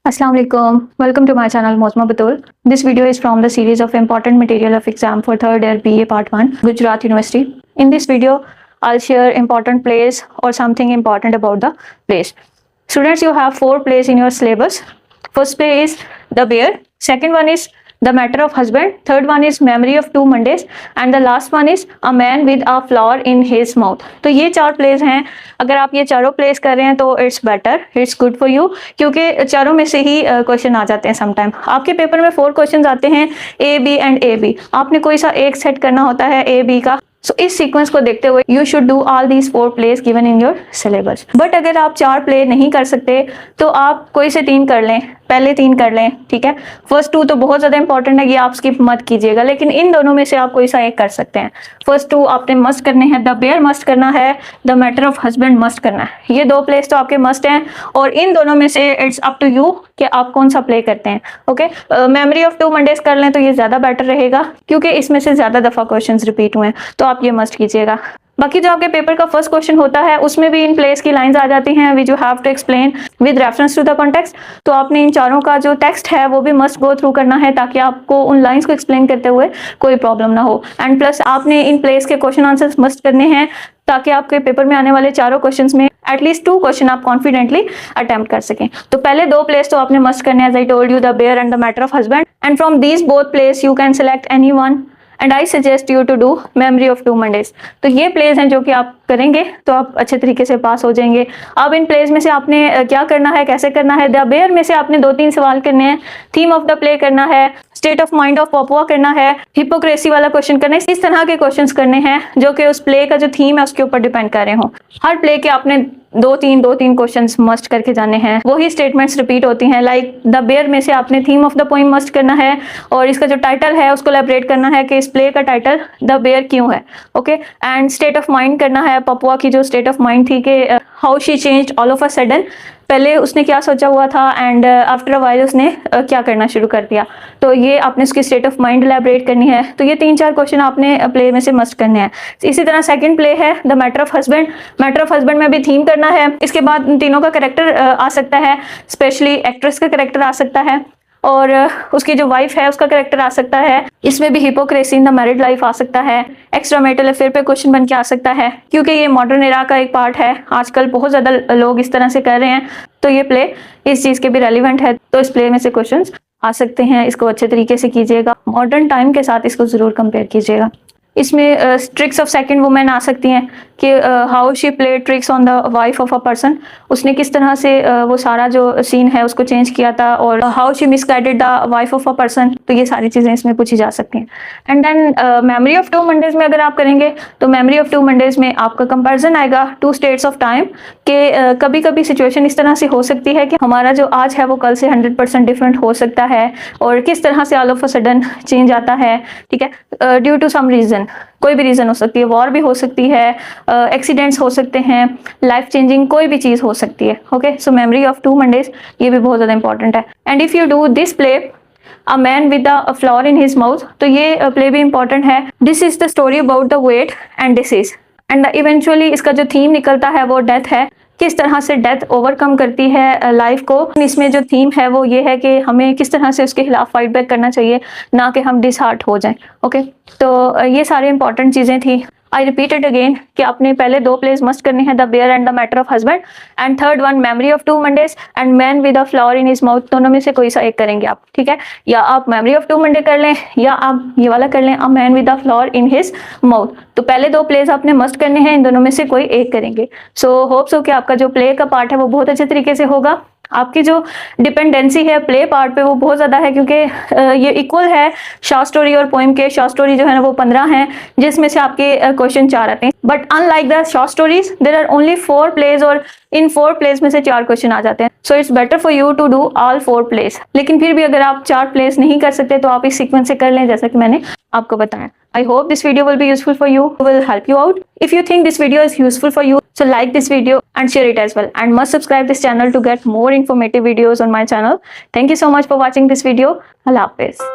Assalamu alaikum. Welcome to my channel Mosma Batul. This video is from the series of important material of exam for third year BA part 1 Gujarat University. In this video I'll share important plays or something important about the plays. Students, you have 4 plays in your syllabus. First play is The Bear, second one is The Matter of Husband, third one is Memory of Two Mondays and the last one is A Man with a Flower in His Mouth. तो ये 4 place हैं. अगर आप ये चारों place कर रहे हैं तो it's better, it's good for you, क्योंकि चारों में से ही क्वेश्चन आ जाते हैं. समटाइम आपके पेपर में 4 क्वेश्चन आते हैं A B and A B. आपने कोई सा एक सेट करना होता है ए बी का. सो इस सीक्वेंस को देखते हुए you should do all these 4 place given in your syllabus. But अगर आप 4 प्ले नहीं कर सकते तो आप कोई से 3 कर लें, पहले 3 कर लें. ठीक है, फर्स्ट 2 तो बहुत ज़्यादा इंपॉर्टेंट है, ये आप स्किप मत कीजिएगा, लेकिन इन दोनों में से आप कोई सा एक कर सकते हैं. फर्स्ट 2 आपने मस्ट करने हैं. द बेयर मस्ट करना है, the matter of husband must करना है. ये 2 प्लेस तो आपके मस्ट हैं और इन दोनों में से इट्स अप टू यू कि आप कौन सा प्ले करते हैं. ओके, मेमोरी ऑफ 2 मंडेज कर लें तो ये ज़्यादा बेटर रहेगा, क्योंकि इसमें से ज़्यादा दफ़ा क्वेश्चन रिपीट हुए हैं, तो आप ये मस्ट कीजिएगा. बाकी जो आपके पेपर का फर्स्ट क्वेश्चन होता है उसमें भी इन प्लेस की लाइंस आ जाती हैं which you have to explain with reference to the context. तो आपने इन चारों का जो टेक्स्ट है वो भी मस्ट गो थ्रू करना है, ताकि आपको उन लाइंस को एक्सप्लेन करते हुए कोई प्रॉब्लम ना हो. एंड प्लस आपने इन प्लेस के क्वेश्चन आंसर्स मस्ट करने हैं, ताकि आपके पेपर में आने वाले चारों क्वेश्चंस में एटलीस्ट 2 क्वेश्चन आप कॉन्फिडेंटली अटेम्प्ट कर सकें. तो पहले 2 प्लेस तो आपने मस्ट करने, as I told you, the bear and the matter of husband. And from these both place you can select any one and I suggest you to do memory of 2 Mondays. तो ये place हैं जो कि आप करेंगे तो आप अच्छे तरीके से पास हो जाएंगे. अब इन प्लेस में से आपने क्या करना है, कैसे करना है. द बेयर में से आपने 2-3 सवाल करने हैं. थीम ऑफ द प्ले करना है, state of mind of Papua करना है, हिपोक्रेसी वाला क्वेश्चन करना है. इस तरह के क्वेश्चंस करने हैं जो कि उस प्ले का जो थीम है उसके ऊपर डिपेंड कर रहे हो. हर प्ले के आपने 2-3 क्वेश्चंस मस्ट करके जाने हैं. वही स्टेटमेंट्स रिपीट होती हैं. लाइक द बेयर में से आपने theme of the poem must करना है और इसका जो टाइटल है उसको एलैबोरेट करना है कि इस प्ले का टाइटल द बेयर क्यों है. Okay, and state of mind करना है. पपुआ की जो स्टेट ऑफ माइंड थी कि how she changed all of a sudden, पहले उसने क्या सोचा हुआ था एंड आफ्टर अ वाइल उसने क्या करना शुरू कर दिया. तो ये आपने उसकी स्टेट ऑफ माइंड एलैबोरेट करनी है. तो ये 3-4 क्वेश्चन आपने प्ले में से मस्ट करने हैं. इसी तरह सेकंड प्ले है the matter of husband. Matter of husband में भी थीम करना है. इसके बाद इन तीनों का कैरेक्टर आ सकता है, स्पेशली एक्ट्रेस का कैरेक्टर आ सकता है और उसकी जो वाइफ है उसका कैरेक्टर आ सकता है. इसमें भी hypocrisy in the married life आ सकता है. एक्स्ट्रा मैरिटल अफेयर पे क्वेश्चन बन के आ सकता है, क्योंकि ये मॉडर्न एरा का एक पार्ट है. आजकल बहुत ज़्यादा लोग इस तरह से कर रहे हैं, तो ये प्ले इस चीज़ के भी रेलिवेंट है. तो इस प्ले में से क्वेश्चन आ सकते हैं. इसको अच्छे तरीके से कीजिएगा, मॉडर्न टाइम के साथ इसको ज़रूर कंपेयर कीजिएगा. इसमें ट्रिक्स ऑफ सेकंड वुमेन आ सकती हैं कि how she play tricks on the wife of a person. उसने किस तरह से वो सारा जो सीन है उसको चेंज किया था, और how she misguided the wife of a person. तो ये सारी चीज़ें इसमें पूछी जा सकती हैं. And then memory of 2 Mondays में अगर आप करेंगे तो मेमोरी ऑफ 2 मंडेज में आपका कंपैरिजन आएगा 2 स्टेट्स ऑफ टाइम के. कभी कभी सिचुएशन इस तरह से हो सकती है कि हमारा जो आज है वो कल से 100% डिफरेंट हो सकता है, और किस तरह से all of a sudden change आता है. ठीक है, ड्यू टू सम रीज़न, कोई भी रीज़न हो सकती है, वॉर भी हो सकती है, एक्सीडेंट्स हो सकते हैं, लाइफ चेंजिंग कोई भी चीज़ हो सकती है. Okay, so memory of 2 Mondays ये भी बहुत ज़्यादा इंपॉर्टेंट है. And if you do this play a man with a flower in his mouth, तो ये प्ले भी इंपॉर्टेंट है. This is the story about the wait and disease. And eventually इसका जो थीम निकलता है वो डेथ है, किस तरह से डेथ ओवरकम करती है लाइफ को. इसमें जो थीम है वो ये है कि हमें किस तरह से उसके खिलाफ फाइट बैक करना चाहिए, ना कि हम डिसहार्ट हो जाएं. ओके, तो ये सारी इंपॉर्टेंट चीज़ें थी. आई रिपीट इट अगेन कि आपने पहले 2 प्लेस मस्ट करने हैं, the bear and the matter of husband, and third one memory of 2 Mondays and man with a flower in his mouth. दोनों में से कोई सा एक करेंगे आप. ठीक है, या आप मेमोरी ऑफ 2 मंडे कर लें या आप ये वाला कर लें, अ man with a flower in his mouth. तो पहले 2 प्लेस आपने मस्ट करने हैं, इन दोनों में से कोई एक करेंगे. सो होप सो कि आपका जो प्ले का पार्ट है वो बहुत अच्छे तरीके से होगा. आपकी जो डिपेंडेंसी है प्ले पार्ट पे वो बहुत ज़्यादा है, क्योंकि ये इक्वल है शॉर्ट स्टोरी और पोइम के. शॉर्ट स्टोरी जो है ना वो 15 हैं, जिसमें से आपके क्वेश्चन 4 आते हैं. But unlike the short stories there are only 4 plays, और इन 4 प्लेस में से 4 क्वेश्चन आ जाते हैं. So it's better for you to do all 4 plays. लेकिन फिर भी अगर आप 4 प्लेस नहीं कर सकते तो आप इस सीक्वेंस से कर लें, जैसा कि मैंने आपको बताया. I hope this video will be useful for you, will help you out. If you think this video is useful for you, so like this video and share it as well. And must subscribe this channel to get more informative videos on my channel. Thank you so much for watching this video. Allah Hafiz.